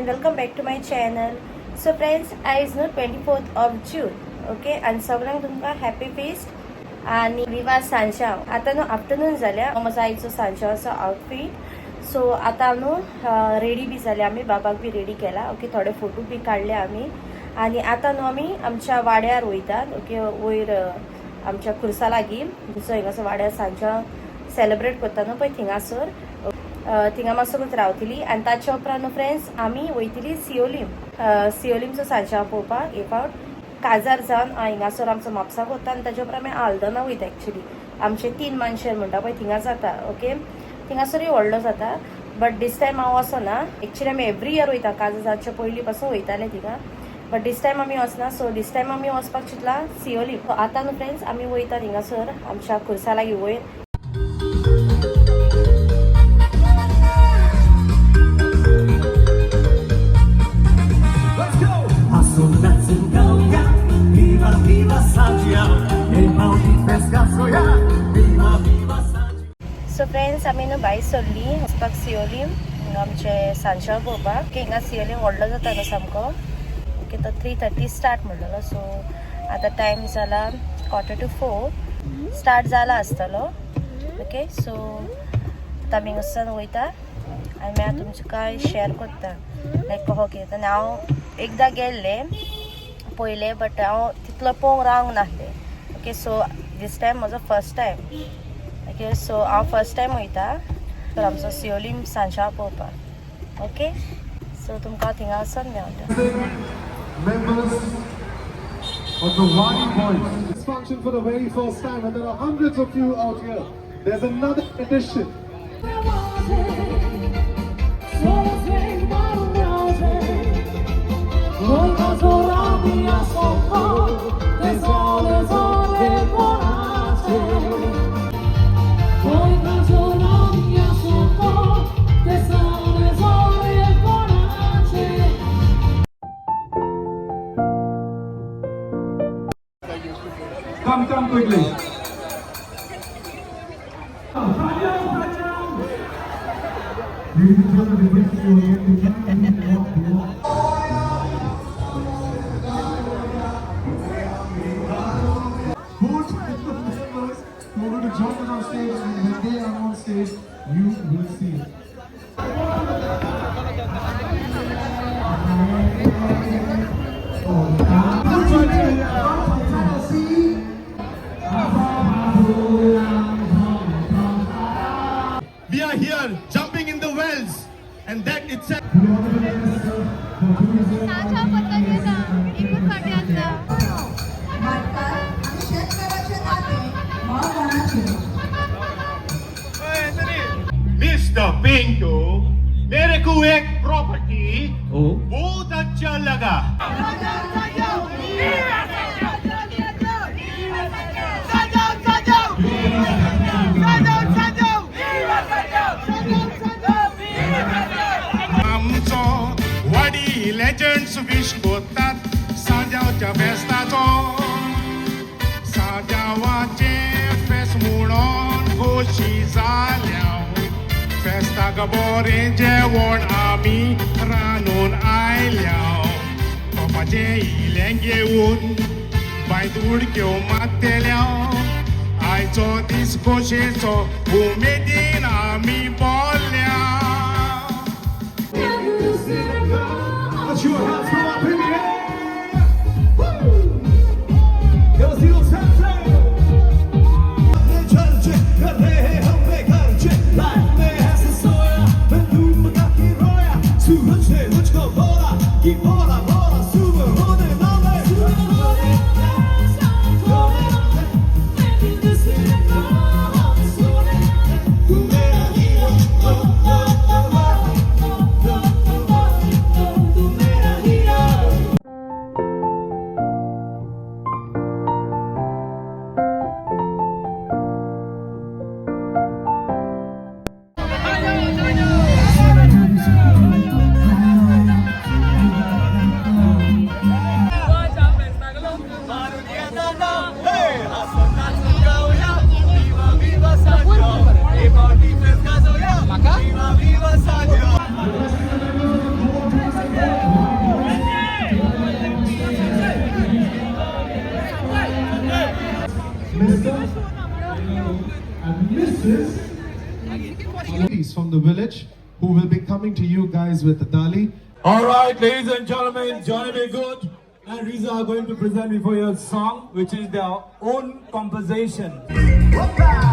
and welcome back to my channel. So friends, आज न्हू 24th of June, okay, and सगळ्यांक तुमकां happy fest आणि विवा सांजांव. आता न्हू आफ्टरनून जाल्या, म्हजो आयचो सांजांवाचो आउटफीट. सो आतां न्हू रेडी बी जाले आमी, बाबाक बी रेडी केला, ओके. थोडे फोटो बी काडले आमी आणि आतां न्हू आमी आमच्या वाड्यार वयतात, ओके. वयर आमच्या खुर्सा लागीं जो हिंगासर वाड्यार सांजांव सेलिब्रेट करता न्हू पळय थिंगासर, थिंगा मातसोच रावतली. आनी ताच्या उपरांत फ्रेंड्स आमी वयतली सिओलिमचो सांजांव पळोवपाक. एक फावट काजार जावन हिंगासर आमचो म्हापसा करता आनी ताच्या उपरांत आमी आल्दोना वयता. एक्चुली आमचे 3 मानशेर म्हणटा पळय थिंगा जाता, ओके. थिंगासरूय व्हडलो जाता, बट दिस टायम हांव वचना. एक्चुली आमी एवरी इयर वयता, काजार जावचे पयलीं पासून वयताले थिंगा, बट दिस टायम आमी वचना. सो दिस टायम आमी वचपाक चिंतला सिओलीम. आतां न्हू फ्रेंड्स आमी वयता थिंगासर आमच्या खुर्सा लागीं वयर. सो फ्रेंड्स आमी न्हू भायर सरली वचपाक सिओलीम आमचे सांजांव पळोवपाक. हिंगा सिओलीम व्हडलो जाता न्हू सामको, ओके. तो 3:30 स्टार्ट म्हणलेलो. सो आतां टायम जाला 3:45 स्टार्ट जाला आसतलो, ओके. सो आतां आमी हिंगासान वयता आनी मागीर तुमकां शेअर करता लायक कहो कितें. आनी हांव एकदां गेल्ले पयले, बट हांव तितलो पळोवंक रावंक नासलें, ओके. सो दीस टायम म्हजो फर्स्ट टायम, ओके. सो हांव फर्स्ट टायम वयता तर आमचो सिओलीम सांजांव पळोवपाक, ओके. सो तुमकां थिंगा वचून मेळटा. Members of the Wadi Boys. This function for the very first time, and there are hundreds of you out here. There's another edition. Come quickly. Who are going to join us on stage, and when they are on stage, you will see it. We are here jumping in the wells, and that itself. Mr. Pinto, मेरे को एक property बहुत अच्छा लगा. Legends wish kotat सांजांवच्या फेस्ताचो. सांजांवाचे फेस्त म्हणून खोशी जाल्या. फेस्ताक बरें जेवण आमी रांदून आयल्या. बापाचे इलें घेवन बायत उडक्यो मारतेल्या. आयचो दीस खोशेचो उमेदीन आमी बोल्ल्या. Put your hands go up in the air. Woo! Give us the old time. Mr. and Mrs. Ladies from the village who will be coming to you guys with the Dali. All right, ladies and gentlemen, Johnny Be Good and Riza are going to present before you a song which is their own composition. Whoopah!